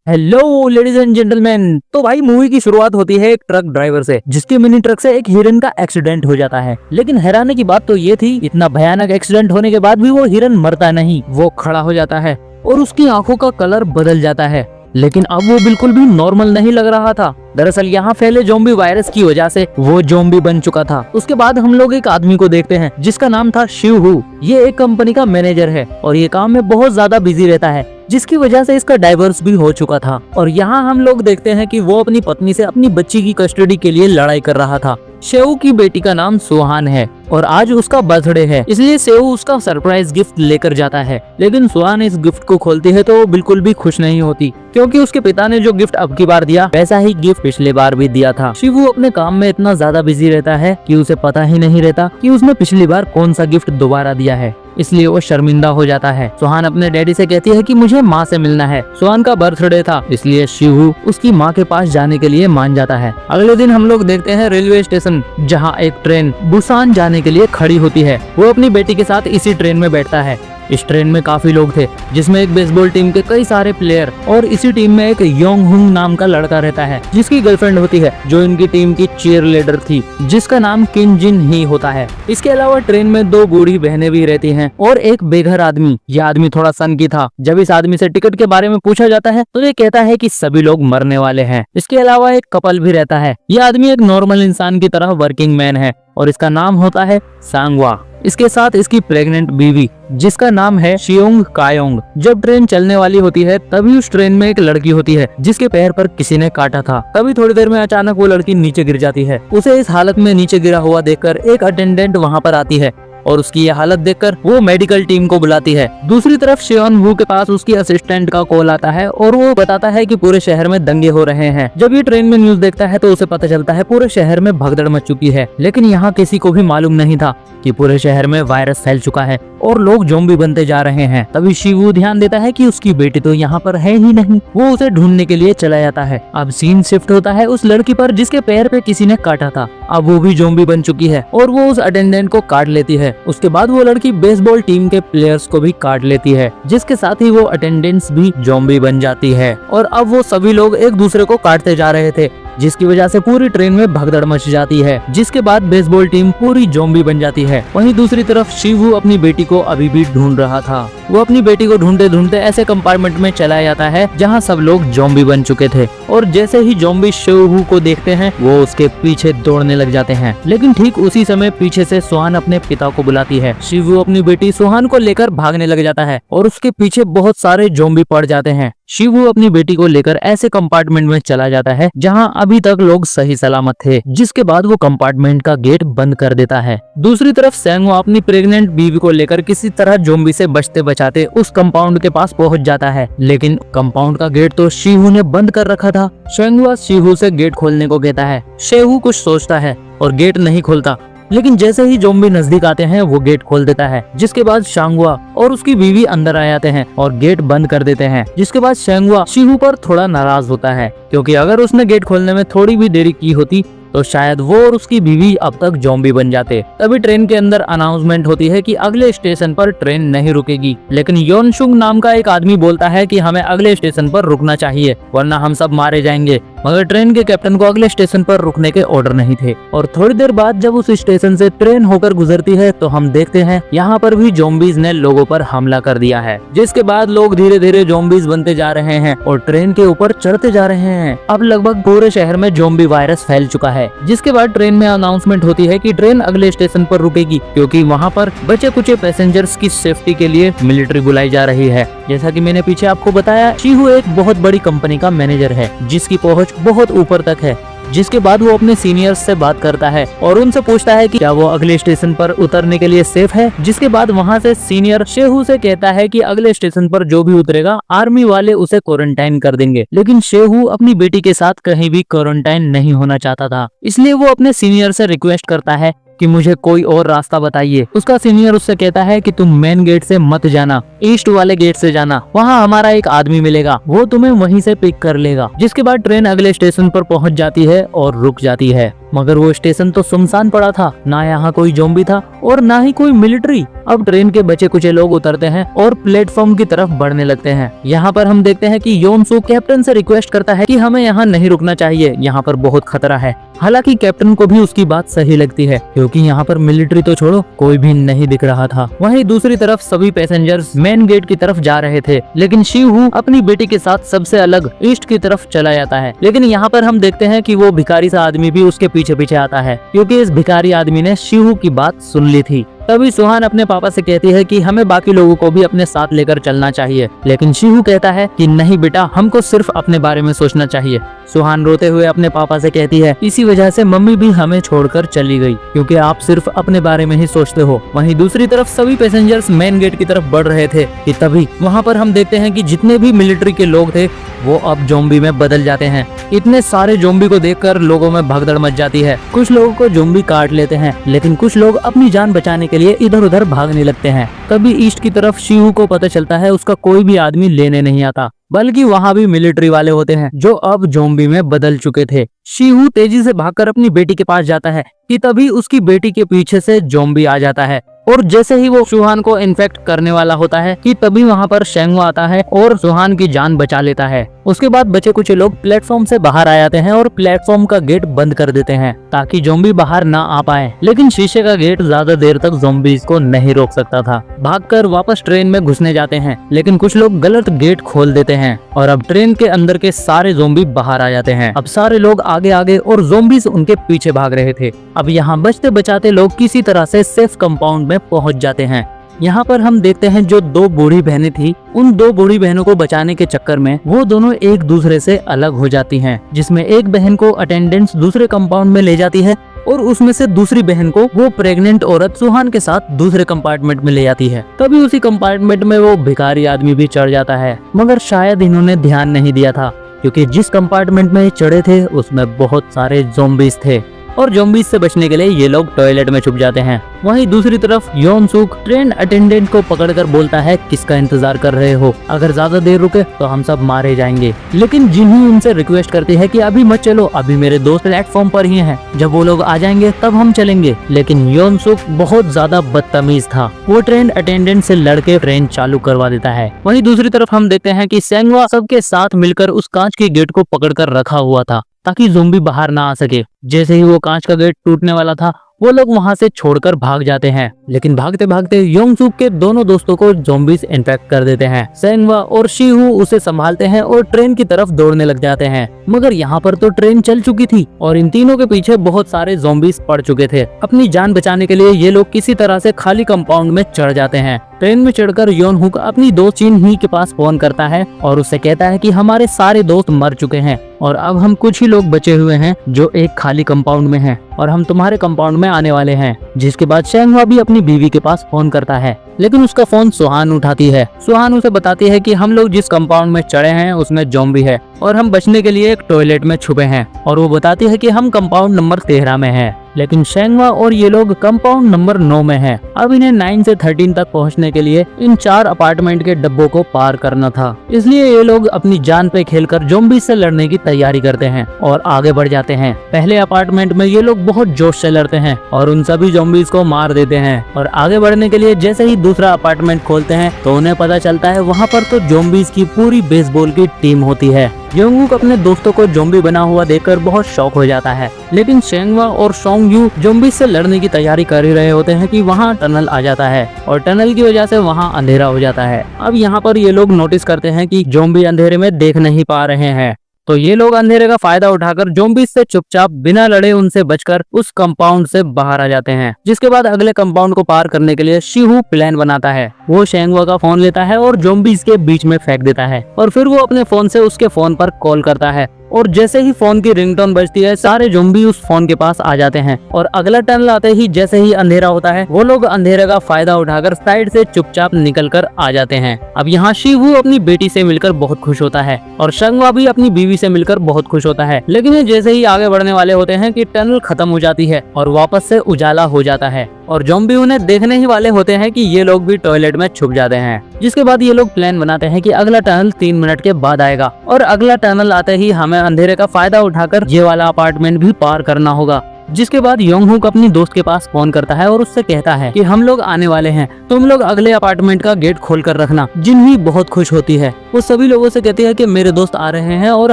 Hello ladies and gentleman. तो भाई movie की शुरुआत होती है एक ट्रक ड्राइवर से, जिसके मिनी ट्रक से एक हिरन का एक्सीडेंट हो जाता है। लेकिन हैरानी की बात तो ये थी, इतना भयानक एक्सीडेंट होने के बाद भी वो हिरन मरता नहीं, वो खड़ा हो जाता है और उसकी आंखों का कलर बदल जाता है। लेकिन अब वो बिल्कुल भी नॉर्मल नहीं लग रहा था। दरअसल यहाँ फैले ज़ॉम्बी वायरस की वजह से वो ज़ॉम्बी बन चुका था। उसके बाद हम लोग एक आदमी को देखते हैं जिसका नाम था शिवहू। ये एक कंपनी का मैनेजर है और ये काम में बहुत ज्यादा बिजी रहता है, जिसकी वजह से इसका डाइवोर्स भी हो चुका था। और यहाँ हम लोग देखते हैं कि वो अपनी पत्नी से अपनी बच्ची की कस्टडी के लिए लड़ाई कर रहा था। शेऊ की बेटी का नाम सुहान है और आज उसका बर्थडे है, इसलिए शेऊ उसका सरप्राइज गिफ्ट लेकर जाता है। लेकिन सुहान इस गिफ्ट को खोलती है तो वो बिल्कुल भी खुश नहीं होती, क्योंकि उसके पिता ने जो गिफ्ट अब की बार दिया वैसा ही गिफ्ट पिछले बार भी दिया था। शिवू अपने काम में इतना ज्यादा बिजी रहता है कि उसे पता ही नहीं रहता कि उसने पिछली बार कौन सा गिफ्ट दोबारा दिया है, इसलिए वो शर्मिंदा हो जाता है। सुहान अपने डैडी से कहती है कि मुझे माँ से मिलना है। सुहान का बर्थडे था, इसलिए शिवू उसकी माँ के पास जाने के लिए मान जाता है। अगले दिन हम लोग देखते हैं रेलवे स्टेशन, जहाँ एक ट्रेन बुसान जाने के लिए खड़ी होती है। वो अपनी बेटी के साथ इसी ट्रेन में बैठता है। इस ट्रेन में काफी लोग थे, जिसमें एक बेसबॉल टीम के कई सारे प्लेयर और इसी टीम में एक योंग हुंग नाम का लड़का रहता है, जिसकी गर्लफ्रेंड होती है, जो इनकी टीम की चीयर लीडर थी, जिसका नाम किन जिन ही होता है। इसके अलावा ट्रेन में दो बूढ़ी बहनें भी रहती हैं और एक बेघर आदमी। यह आदमी थोड़ा सन की था। जब इस आदमी से टिकट के बारे में पूछा जाता है तो ये कहता है कि सभी लोग मरने वाले हैं। इसके अलावा एक कपल भी रहता है। यह आदमी एक नॉर्मल इंसान की तरह वर्किंग मैन है और इसका नाम होता है सांगवा। इसके साथ इसकी प्रेग्नेंट बीवी, जिसका नाम है शियोंग कायोंग। जब ट्रेन चलने वाली होती है तभी उस ट्रेन में एक लड़की होती है जिसके पैर पर किसी ने काटा था। तभी थोड़ी देर में अचानक वो लड़की नीचे गिर जाती है। उसे इस हालत में नीचे गिरा हुआ देखकर एक अटेंडेंट वहाँ पर आती है और उसकी ये हालत देखकर वो मेडिकल टीम को बुलाती है। दूसरी तरफ शियोन वू के पास उसकी असिस्टेंट का कॉल आता है और वो बताता है कि पूरे शहर में दंगे हो रहे हैं। जब ये ट्रेन में न्यूज देखता है तो उसे पता चलता है पूरे शहर में भगदड़ मच चुकी है। लेकिन यहाँ किसी को भी मालूम नहीं था कि पूरे शहर में वायरस फैल चुका है और लोग ज़ॉम्बी बनते जा रहे हैं। तभी शिवू ध्यान देता है कि उसकी बेटी तो यहाँ पर है ही नहीं। वो उसे ढूंढने के लिए चला जाता है। अब सीन शिफ्ट होता है उस लड़की पर जिसके पैर पे किसी ने काटा था। अब वो भी ज़ॉम्बी बन चुकी है और वो उस अटेंडेंट को काट लेती है। उसके बाद वो लड़की बेसबॉल टीम के प्लेयर्स को भी काट लेती है, जिसके साथ ही वो अटेंडेंट्स भी ज़ॉम्बी बन जाती है। और अब वो सभी लोग एक दूसरे को काटते जा रहे थे, जिसकी वजह से पूरी ट्रेन में भगदड़ मच जाती है, जिसके बाद बेसबॉल टीम पूरी ज़ॉम्बी बन जाती है। वहीं दूसरी तरफ शिवू अपनी बेटी को अभी भी ढूंढ रहा था। वो अपनी बेटी को ढूंढते ढूंढते ऐसे कंपार्टमेंट में चला जाता है जहां सब लोग ज़ॉम्बी बन चुके थे और जैसे ही ज़ॉम्बी शिवू को देखते हैं वो उसके पीछे दौड़ने लग जाते हैं। लेकिन ठीक उसी समय पीछे से सुहान अपने पिता को बुलाती है। शिवू अपनी बेटी सुहान को लेकर भागने लग जाता है और उसके पीछे बहुत सारे ज़ॉम्बी पड़ जाते हैं। शिवू अपनी बेटी को लेकर ऐसे कंपार्टमेंट में चला जाता है जहां अभी तक लोग सही सलामत थे, जिसके बाद वो कंपार्टमेंट का गेट बंद कर देता है। दूसरी तरफ सेंगो अपनी प्रेग्नेंट बीवी को लेकर किसी तरह ज़ॉम्बी से बचते बचाते उस कंपाउंड के पास पहुंच जाता है। लेकिन कंपाउंड का गेट तो शिवू ने बंद कर रखा था। सेंगो शिवू से गेट खोलने को कहता है। शिवू कुछ सोचता है और गेट नहीं खोलता, लेकिन जैसे ही ज़ॉम्बी नजदीक आते हैं वो गेट खोल देता है। जिसके बाद शांगवा और उसकी बीवी अंदर आ जाते हैं और गेट बंद कर देते हैं। जिसके बाद शांगवा शिवू पर थोड़ा नाराज होता है, क्योंकि अगर उसने गेट खोलने में थोड़ी भी देरी की होती तो शायद वो और उसकी बीवी अब तक ज़ॉम्बी बन जाते। तभी ट्रेन के अंदर अनाउंसमेंट होती है कि अगले स्टेशन पर ट्रेन नहीं रुकेगी। लेकिन योनशुंग नाम का एक आदमी बोलता है कि हमें अगले स्टेशन पर रुकना चाहिए, वरना हम सब मारे जाएंगे। मगर ट्रेन के कैप्टन को अगले स्टेशन पर रुकने के ऑर्डर नहीं थे। और थोड़ी देर बाद जब उस स्टेशन से ट्रेन होकर गुजरती है तो हम देखते हैं यहाँ पर भी ज़ॉम्बीज ने लोगों पर हमला कर दिया है, जिसके बाद लोग धीरे धीरे ज़ॉम्बीज बनते जा रहे हैं और ट्रेन के ऊपर चढ़ते जा रहे हैं। अब लगभग पूरे शहर में ज़ॉम्बी वायरस फैल चुका है। जिसके बाद ट्रेन में अनाउंसमेंट होती है कि ट्रेन अगले स्टेशन पर रुकेगी, क्योंकि वहाँ पर बचे कुचे पैसेंजर्स की सेफ्टी के लिए मिलिट्री बुलाई जा रही है। जैसा कि मैंने पीछे आपको बताया, शिवू एक बहुत बड़ी कंपनी का मैनेजर है जिसकी पहुंच बहुत ऊपर तक है। जिसके बाद वो अपने सीनियर्स से बात करता है और उनसे पूछता है कि क्या वो अगले स्टेशन पर उतरने के लिए सेफ है। जिसके बाद वहाँ से सीनियर शेहू से कहता है कि अगले स्टेशन पर जो भी उतरेगा आर्मी वाले उसे क्वारंटाइन कर देंगे। लेकिन शेहू अपनी बेटी के साथ कहीं भी क्वारंटाइन नहीं होना चाहता था, इसलिए वो अपने सीनियर से रिक्वेस्ट करता है कि मुझे कोई और रास्ता बताइए। उसका सीनियर उससे कहता है कि तुम मेन गेट से मत जाना, ईस्ट वाले गेट से जाना, वहाँ हमारा एक आदमी मिलेगा, वो तुम्हें वहीं से पिक कर लेगा। जिसके बाद ट्रेन अगले स्टेशन पर पहुँच जाती है और रुक जाती है। मगर वो स्टेशन तो सुनसान पड़ा था, ना यहाँ कोई ज़ॉम्बी था और ना ही कोई मिलिट्री। अब ट्रेन के बचे कुछ लोग उतरते हैं और प्लेटफॉर्म की तरफ बढ़ने लगते हैं। यहाँ पर हम देखते हैं कि योन सूक कैप्टन से रिक्वेस्ट करता है कि हमें यहाँ नहीं रुकना चाहिए, यहाँ पर बहुत खतरा है। हालांकि कैप्टन को भी उसकी बात सही लगती है, क्योंकि यहाँ पर मिलिट्री तो छोड़ो कोई भी नहीं दिख रहा था। वहीं दूसरी तरफ सभी पैसेंजर्स मेन गेट की तरफ जा रहे थे, लेकिन शिवू अपनी बेटी के साथ सबसे अलग ईस्ट की तरफ चला जाता है। लेकिन यहाँ पर हम देखते हैं कि वो भिखारी सा आदमी भी उसके पीछे पीछे आता है, क्योंकि इस भिखारी आदमी ने शिवू की बात सुन ली थी। तभी सुहान अपने पापा से कहती है कि हमें बाकी लोगों को भी अपने साथ लेकर चलना चाहिए, लेकिन शिवू कहता है कि नहीं बेटा, हमको सिर्फ अपने बारे में सोचना चाहिए। सुहान रोते हुए अपने पापा से कहती है इसी वजह से मम्मी भी हमें छोड़कर चली गई, क्योंकि आप सिर्फ अपने बारे में ही सोचते हो। वहीं दूसरी तरफ सभी पैसेंजर्स मेन गेट की तरफ बढ़ रहे थे कि तभी वहाँ पर हम देखते हैं कि जितने भी मिलिट्री के लोग थे वो अब ज़ॉम्बी में बदल जाते हैं। इतने सारे ज़ॉम्बी को देखकर लोगों में भगदड़ मच जाती है। कुछ लोगों को ज़ॉम्बी काट लेते हैं, लेकिन कुछ लोग अपनी जान बचाने के लिए इधर उधर भागने लगते हैं। तभी ईस्ट की तरफ शिवू को पता चलता है उसका कोई भी आदमी लेने नहीं आता, बल्कि वहाँ भी मिलिट्री वाले होते हैं जो अब ज़ॉम्बी में बदल चुके थे। शिवू तेजी से भागकर अपनी बेटी के पास जाता है कि तभी उसकी बेटी के पीछे से ज़ॉम्बी आ जाता है, और जैसे ही वो सुहान को इन्फेक्ट करने वाला होता है कि तभी वहाँ पर शेंगो आता है और सुहान की जान बचा लेता है। उसके बाद बचे कुछ लोग प्लेटफॉर्म से बाहर आ जाते हैं और प्लेटफॉर्म का गेट बंद कर देते हैं ताकि ज़ॉम्बी बाहर ना आ पाए, लेकिन शीशे का गेट ज्यादा देर तक ज़ॉम्बीज को नहीं रोक सकता था। भागकर वापस ट्रेन में घुसने जाते हैं, लेकिन कुछ लोग गलत गेट खोल देते हैं और अब ट्रेन के अंदर के सारे ज़ॉम्बी बाहर आ जाते हैं। अब सारे लोग आगे आगे और ज़ॉम्बीज उनके पीछे भाग रहे थे। अब यहाँ बचते बचाते लोग किसी तरह से सेफ कंपाउंड में पहुंच जाते हैं। यहाँ पर हम देखते हैं जो दो बूढ़ी बहनें थी, उन दो बूढ़ी बहनों को बचाने के चक्कर में वो दोनों एक दूसरे से अलग हो जाती हैं, जिसमें एक बहन को अटेंडेंट्स दूसरे कंपाउंड में ले जाती है और उसमें से दूसरी बहन को वो प्रेग्नेंट औरत सुहान के साथ दूसरे कंपार्टमेंट में ले जाती है। तभी उसी कंपार्टमेंट में वो भिखारी आदमी भी चढ़ जाता है, मगर शायद इन्होंने ध्यान नहीं दिया था, क्योंकि जिस कंपार्टमेंट में चढ़े थे उसमें बहुत सारे ज़ॉम्बीज थे और ज़ॉम्बीज से बचने के लिए ये लोग टॉयलेट में छुप जाते हैं। वहीं दूसरी तरफ योन सूक ट्रेन अटेंडेंट को पकड़कर बोलता है किसका इंतजार कर रहे हो, अगर ज्यादा देर रुके तो हम सब मारे जाएंगे। लेकिन जिन्ही उनसे रिक्वेस्ट करती है कि अभी मत चलो, अभी मेरे दोस्त प्लेटफॉर्म पर ही हैं, जब वो लोग आ जाएंगे तब हम चलेंगे। लेकिन योन सूक बहुत ज्यादा बदतमीज था, वो ट्रेन अटेंडेंट से लड़के ट्रेन चालू करवा देता है। वहीं दूसरी तरफ हम देखते हैं कि सेंगवा सबके साथ मिलकर उस कांच के गेट को पकड़कर रखा हुआ था ताकि ज़ॉम्बी बाहर ना आ सके। जैसे ही वो कांच का गेट टूटने वाला था वो लोग वहां से छोड़कर भाग जाते हैं, लेकिन भागते भागते योंगसूक के दोनों दोस्तों को ज़ॉम्बीज इन्फेक्ट कर देते हैं। सेंगवा और शिहू उसे संभालते हैं और ट्रेन की तरफ दौड़ने लग जाते हैं, मगर यहाँ पर तो ट्रेन चल चुकी थी और इन तीनों के पीछे बहुत सारे ज़ॉम्बीज पड़ चुके थे। अपनी जान बचाने के लिए ये लोग किसी तरह से खाली कंपाउंड में चढ़ जाते हैं। ट्रेन में चढ़कर योन हुक अपनी दोस्त चिन ही के पास फोन करता है और उससे कहता है कि हमारे सारे दोस्त मर चुके हैं और अब हम कुछ ही लोग बचे हुए हैं जो एक खाली कंपाउंड में हैं और हम तुम्हारे कंपाउंड में आने वाले हैं। जिसके बाद शेंगवा भी अपनी बीवी के पास फोन करता है, लेकिन उसका फोन सुहान उठाती है। सुहान उसे बताती है कि हम लोग जिस कंपाउंड में चढ़े हैं उसमें ज़ॉम्बी है और हम बचने के लिए एक टॉयलेट में छुपे हैं, और वो बताती है कि हम कंपाउंड नंबर 13 में हैं। लेकिन शेंगवा और ये लोग कंपाउंड नंबर 9 में हैं। अब इन्हें 9 से 13 तक पहुंचने के लिए इन 4 अपार्टमेंट के डब्बों को पार करना था, इसलिए ये लोग अपनी जान पे खेलकर ज़ॉम्बी से लड़ने की तैयारी करते हैं और आगे बढ़ जाते हैं। पहले अपार्टमेंट में ये लोग बहुत जोश से लड़ते हैं और उन सभी ज़ॉम्बीज को मार देते हैं, और आगे बढ़ने के लिए जैसे ही दूसरा अपार्टमेंट खोलते हैं तो उन्हें पता चलता है वहाँ पर तो ज़ॉम्बीज की पूरी बेसबॉल की टीम होती है। योंगवूक अपने दोस्तों को ज़ॉम्बी बना हुआ देखकर बहुत शौक हो जाता है, लेकिन शेंगवा और सोंगयू ज़ॉम्बी से लड़ने की तैयारी कर ही रहे होते हैं कि वहाँ टनल आ जाता है और टनल की वजह से वहाँ अंधेरा हो जाता है। अब यहाँ पर ये लोग नोटिस करते हैं कि ज़ॉम्बी अंधेरे में देख नहीं पा रहे हैं, तो ये लोग अंधेरे का फायदा उठाकर ज़ॉम्बीज से चुपचाप बिना लड़े उनसे बचकर उस कंपाउंड से बाहर आ जाते हैं। जिसके बाद अगले कंपाउंड को पार करने के लिए शिहू प्लान बनाता है। वो शेंगवा का फोन लेता है और ज़ॉम्बीज के बीच में फेंक देता है और फिर वो अपने फोन से उसके फोन पर कॉल करता है, और जैसे ही फोन की रिंगटोन बजती है सारे ज़ॉम्बी उस फोन के पास आ जाते हैं। और अगला टनल आते ही जैसे ही अंधेरा होता है वो लोग अंधेरे का फायदा उठाकर साइड से चुपचाप निकल कर आ जाते हैं। अब यहाँ शिवू अपनी बेटी से मिलकर बहुत खुश होता है और शेंगवा भी अपनी बीवी से मिलकर बहुत खुश होता है, लेकिन ये जैसे ही आगे बढ़ने वाले होते हैं कि टनल खत्म हो जाती है और वापस से उजाला हो जाता है और ज़ॉम्बी उन्हें देखने ही वाले होते हैं कि ये लोग भी टॉयलेट में छुप जाते हैं। जिसके बाद ये लोग प्लान बनाते हैं कि अगला टनल 3 मिनट के बाद आएगा और अगला टनल आते ही हमें अंधेरे का फायदा उठाकर ये वाला अपार्टमेंट भी पार करना होगा। जिसके बाद योंगहुक अपनी दोस्त के पास फोन करता है और उससे कहता है कि हम लोग आने वाले हैं, तुम लोग अगले अपार्टमेंट का गेट खोल कर रखना। जिन्ही बहुत खुश होती है, वो सभी लोगों से कहती है कि मेरे दोस्त आ रहे हैं और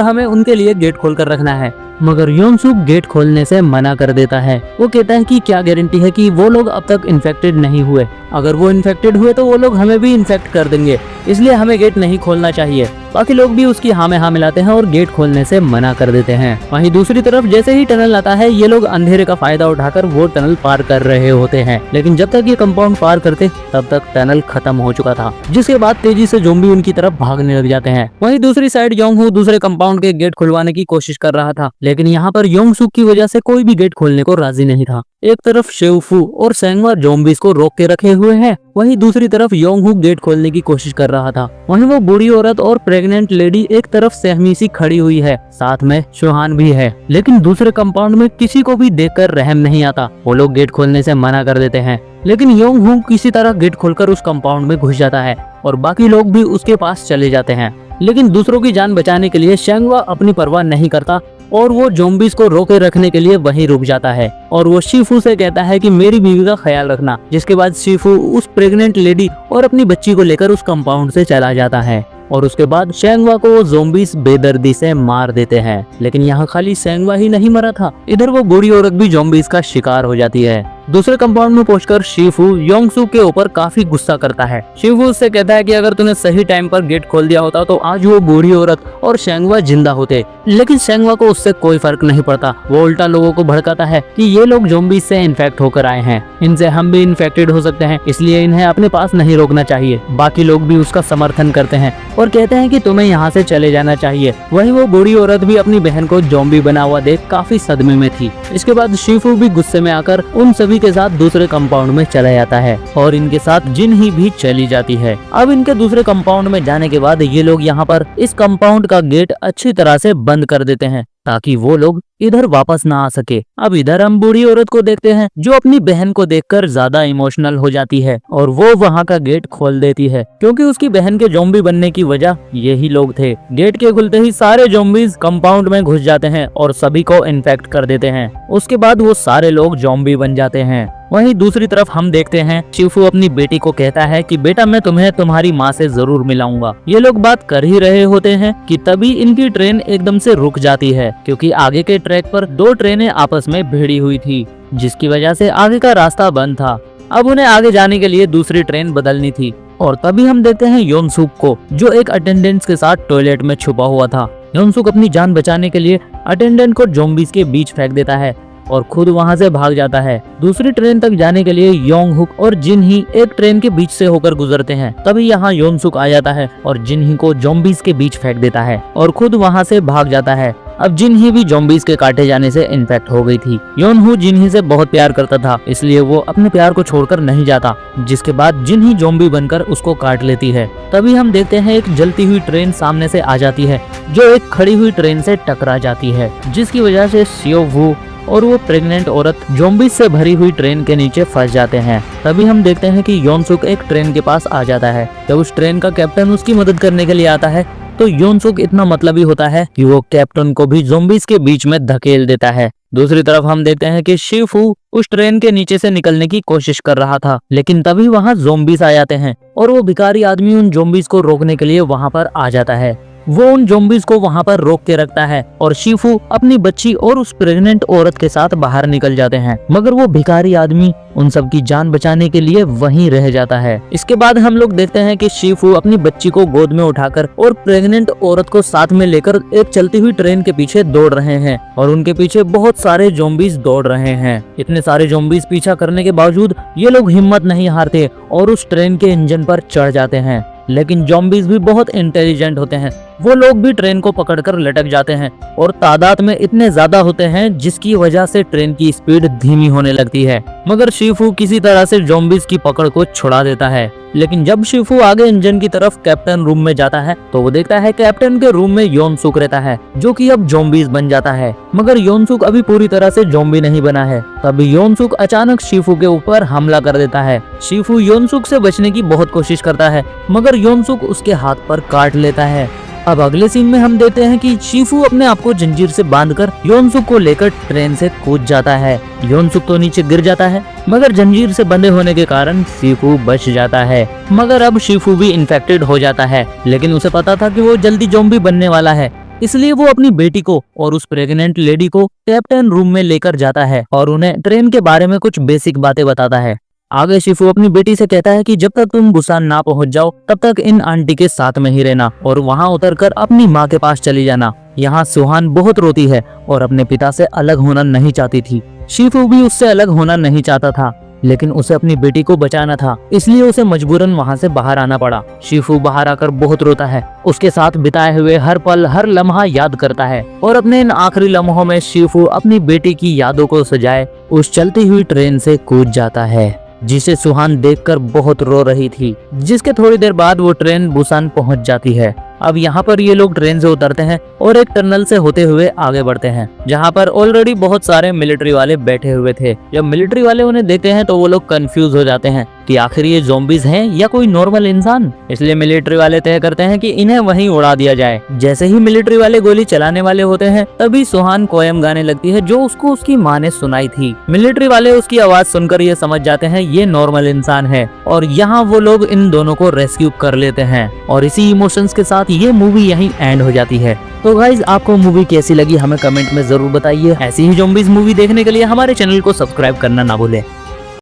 हमें उनके लिए गेट खोल कर रखना है। मगर योंगसुक गेट खोलने से मना कर देता है। वो कहता है कि क्या गारंटी है कि वो लोग अब तक इन्फेक्टेड नहीं हुए, अगर वो इन्फेक्टेड हुए तो वो लोग हमें भी इन्फेक्ट कर देंगे, इसलिए हमें गेट नहीं खोलना चाहिए। बाकी लोग भी उसकी हाँ में हाँ मिलाते हैं और गेट खोलने से मना कर देते हैं। वहीं दूसरी तरफ जैसे ही टनल आता है, ये लोग अंधेरे का फायदा उठाकर वो टनल पार कर रहे होते हैं। लेकिन जब तक ये कंपाउंड पार करते तब तक टनल खत्म हो चुका था, जिसके बाद तेजी से ज़ॉम्बी उनकी तरफ भागने लग जाते हैं। वहीं दूसरी साइड योंगहू दूसरे कंपाउंड के गेट खुलवाने की कोशिश कर रहा था, लेकिन यहाँ पर योंगसुक की वजह से कोई भी गेट खोलने को राजी नहीं था। एक तरफ शेवफू और सेंगवा ज़ॉम्बीज़ को रोक के रखे हुए हैं, वहीं दूसरी तरफ योंगहू गेट खोलने की कोशिश कर रहा था। वहीं वो बूढ़ी औरत और प्रेग्नेंट लेडी एक तरफ सहमी सी खड़ी हुई है, साथ में सुहान भी है। लेकिन दूसरे कंपाउंड में किसी को भी देखकर रहम नहीं आता, वो लोग गेट खोलने से मना कर देते हैं। लेकिन योंगहू किसी तरह गेट खोलकर उस कंपाउंड में घुस जाता है और बाकी लोग भी उसके पास चले जाते हैं। लेकिन दूसरों की जान बचाने के लिए शेंगवा अपनी परवाह नहीं करता और वो ज़ॉम्बीज़ को रोके रखने के लिए वहीं रुक जाता है और वो शिफू से कहता है कि मेरी बीवी का ख्याल रखना। जिसके बाद शिफू उस प्रेग्नेंट लेडी और अपनी बच्ची को लेकर उस कंपाउंड से चला जाता है और उसके बाद शेंगवा को वो ज़ॉम्बीज़ बेदर्दी से मार देते हैं। लेकिन यहाँ खाली शेंगवा ही नहीं मरा था, इधर वो बूढ़ी औरत भी ज़ॉम्बीज़ का शिकार हो जाती है। दूसरे कंपाउंड में पहुंचकर शिफू योंगसुक के ऊपर काफी गुस्सा करता है। शिफू उससे कहता है कि अगर तूने सही टाइम पर गेट खोल दिया होता तो आज वो बूढ़ी औरत और शेंगवा जिंदा होते। लेकिन शेंगवा को उससे कोई फर्क नहीं पड़ता, वो उल्टा लोगों को भड़काता है कि ये लोग ज़ॉम्बीज़ से इन्फेक्ट होकर आए हैं, इनसे हम भी इन्फेक्टेड हो सकते हैं, इसलिए इन्हें अपने पास नहीं रोकना चाहिए। बाकी लोग भी उसका समर्थन करते हैं और कहते हैं कि तुम्हें यहाँ से चले जाना चाहिए। वहीं वो बूढ़ी औरत भी अपनी बहन को ज़ॉम्बी बना हुआ देख काफी सदमे में थी। इसके बाद शिफू भी गुस्से में आकर उन सभी के साथ दूसरे कंपाउंड में चला जाता है और इनके साथ जिन्ही भी चली जाती है। अब इनके दूसरे कंपाउंड में जाने के बाद ये लोग यहाँ पर इस कंपाउंड का गेट अच्छी तरह से बंद कर देते हैं ताकि वो लोग इधर वापस ना आ सके। अब इधर हम बूढ़ी औरत को देखते हैं जो अपनी बहन को देखकर ज्यादा इमोशनल हो जाती है और वो वहाँ का गेट खोल देती है क्योंकि उसकी बहन के ज़ॉम्बी बनने की वजह यही लोग थे। गेट के खुलते ही सारे ज़ॉम्बीज़ कंपाउंड में घुस जाते हैं और सभी को इन्फेक्ट कर देते हैं। उसके बाद वो सारे लोग ज़ॉम्बी बन जाते हैं। वहीं दूसरी तरफ हम देखते हैं शिफू अपनी बेटी को कहता है कि बेटा मैं तुम्हें तुम्हारी माँ से जरूर मिलाऊंगा। ये लोग बात कर ही रहे होते हैं कि तभी इनकी ट्रेन एकदम से रुक जाती है क्योंकि आगे के ट्रैक पर दो ट्रेनें आपस में भिड़ी हुई थी, जिसकी वजह से आगे का रास्ता बंद था। अब उन्हें आगे जाने के लिए दूसरी ट्रेन बदलनी थी और तभी हम देखते हैं योंगसुक को जो एक अटेंडेंट के साथ टॉयलेट में छुपा हुआ था। योंगसुक अपनी जान बचाने के लिए अटेंडेंट को ज़ॉम्बीज़ के बीच फेंक देता है और खुद वहां से भाग जाता है। दूसरी ट्रेन तक जाने के लिए योंगहुक और जिन्ही एक ट्रेन के बीच से होकर गुजरते हैं। तभी यहाँ योंगसुक आ जाता है और जिन्ही को ज़ॉम्बीज़ के बीच फेंक देता है और खुद वहां से भाग जाता है। अब जिन्ही भी ज़ॉम्बीज़ के काटे जाने से इन्फेक्ट हो गई थी। योंगहू जिन्ही से बहुत प्यार करता था, इसलिए वो अपने प्यार को छोड़कर नहीं जाता। जिसके बाद जिन्ही ज़ॉम्बी बनकर उसको काट लेती है। तभी हम देखते हैं एक जलती हुई ट्रेन सामने से आ जाती है जो एक खड़ी हुई ट्रेन से टकरा जाती है, जिसकी वजह से शिववू और वो प्रेग्नेंट औरत ज़ॉम्बीज़ से भरी हुई ट्रेन के नीचे फंस जाते हैं। तभी हम देखते हैं कि योंगसुक एक ट्रेन के पास आ जाता है। जब उस ट्रेन का कैप्टन उसकी मदद करने के लिए आता है तो योंगसुक इतना मतलबी होता है कि वो कैप्टन को भी ज़ॉम्बीज़ के बीच में धकेल देता है। दूसरी तरफ हम देखते हैं कि शिफू उस ट्रेन के नीचे से निकलने की कोशिश कर रहा था, लेकिन तभी वहाँ ज़ॉम्बीज़ आ जाते हैं और वो भिखारी आदमी उन ज़ॉम्बीज़ को रोकने के लिए वहाँ पर आ जाता है। वो उन ज़ॉम्बीज़ को वहाँ पर रोक के रखता है और शिफू अपनी बच्ची और उस प्रेग्नेंट औरत के साथ बाहर निकल जाते हैं, मगर वो भिखारी आदमी उन सब की जान बचाने के लिए वहीं रह जाता है। इसके बाद हम लोग देखते हैं कि शिफू अपनी बच्ची को गोद में उठाकर और प्रेग्नेंट औरत को साथ में लेकर एक चलती हुई ट्रेन के पीछे दौड़ रहे हैं और उनके पीछे बहुत सारे ज़ॉम्बीज़ दौड़ रहे हैं। इतने सारे ज़ॉम्बीज़ पीछा करने के बावजूद ये लोग हिम्मत नहीं हारते और उस ट्रेन के इंजन पर चढ़ जाते हैं। लेकिन ज़ॉम्बीज़ भी बहुत इंटेलिजेंट होते हैं, वो लोग भी ट्रेन को पकड़कर लटक जाते हैं और तादाद में इतने ज्यादा होते हैं जिसकी वजह से ट्रेन की स्पीड धीमी होने लगती है। मगर शिफू किसी तरह से ज़ॉम्बीज़ की पकड़ को छुड़ा देता है। लेकिन जब शिफू आगे इंजन की तरफ कैप्टन रूम में जाता है तो वो देखता है कैप्टन के रूम में योंगसुक रहता है जो कि अब ज़ॉम्बीज़ बन जाता है, मगर योंगसुक अभी पूरी तरह से ज़ॉम्बी नहीं बना है। तभी योंगसुक अचानक शिफू के ऊपर हमला कर देता है। शिफू योंगसुक से बचने की बहुत कोशिश करता है, मगर योंगसुक उसके हाथ पर काट लेता है अब अगले सीन में हम देखते हैं कि शिफू अपने आप को जंजीर से बांधकर योनसुक को लेकर ट्रेन से कूद जाता है। योनसुक तो नीचे गिर जाता है, मगर जंजीर से बंधे होने के कारण शिफू बच जाता है। मगर अब शिफू भी इन्फेक्टेड हो जाता है, लेकिन उसे पता था कि वो जल्दी ज़ॉम्बी बनने वाला है, इसलिए वो अपनी बेटी को और उस प्रेग्नेंट लेडी को कैप्टन रूम में लेकर जाता है और उन्हें ट्रेन के बारे में कुछ बेसिक बातें बताता है। आगे शिफू अपनी बेटी से कहता है कि जब तक तुम बुसान ना पहुंच जाओ तब तक इन आंटी के साथ में ही रहना और वहां उतरकर अपनी माँ के पास चली जाना। यहाँ सुहान बहुत रोती है और अपने पिता से अलग होना नहीं चाहती थी। शिफू भी उससे अलग होना नहीं चाहता था, लेकिन उसे अपनी बेटी को बचाना था, इसलिए उसे मजबूरन वहां से बाहर आना पड़ा। शिफू बाहर आकर बहुत रोता है, उसके साथ बिताए हुए हर पल हर लम्हा याद करता है और अपने इन आखिरी लम्हों में शिफू अपनी बेटी की यादों को सजाए उस चलती हुई ट्रेन से कूद जाता है, जिसे सुहान देखकर बहुत रो रही थी। जिसके थोड़ी देर बाद वो ट्रेन बुसान पहुंच जाती है। अब यहाँ पर ये लोग ट्रेन से उतरते हैं और एक टनल से होते हुए आगे बढ़ते हैं, जहाँ पर ऑलरेडी बहुत सारे मिलिट्री वाले बैठे हुए थे। जब मिलिट्री वाले उन्हें देखते हैं तो वो लोग कंफ्यूज हो जाते हैं कि आखिर ये ज़ॉम्बीज हैं या कोई नॉर्मल इंसान। इसलिए मिलिट्री वाले तय करते हैं कि इन्हें वहीं उड़ा दिया जाए। जैसे ही मिलिट्री वाले गोली चलाने वाले होते हैं, तभी सुहान पोएम गाने लगती है जो उसको उसकी माँ ने सुनाई थी। मिलिट्री वाले उसकी आवाज सुनकर ये समझ जाते हैं ये नॉर्मल इंसान है और यहाँ वो लोग इन दोनों को रेस्क्यू कर लेते हैं और इसी इमोशंस के साथ ये मूवी यहीं एंड हो जाती है। तो गाइज आपको मूवी कैसी लगी हमें कमेंट में जरूर बताइए। ऐसी ही ज़ॉम्बीज मूवी देखने के लिए हमारे चैनल को सब्सक्राइब करना ना भूलें।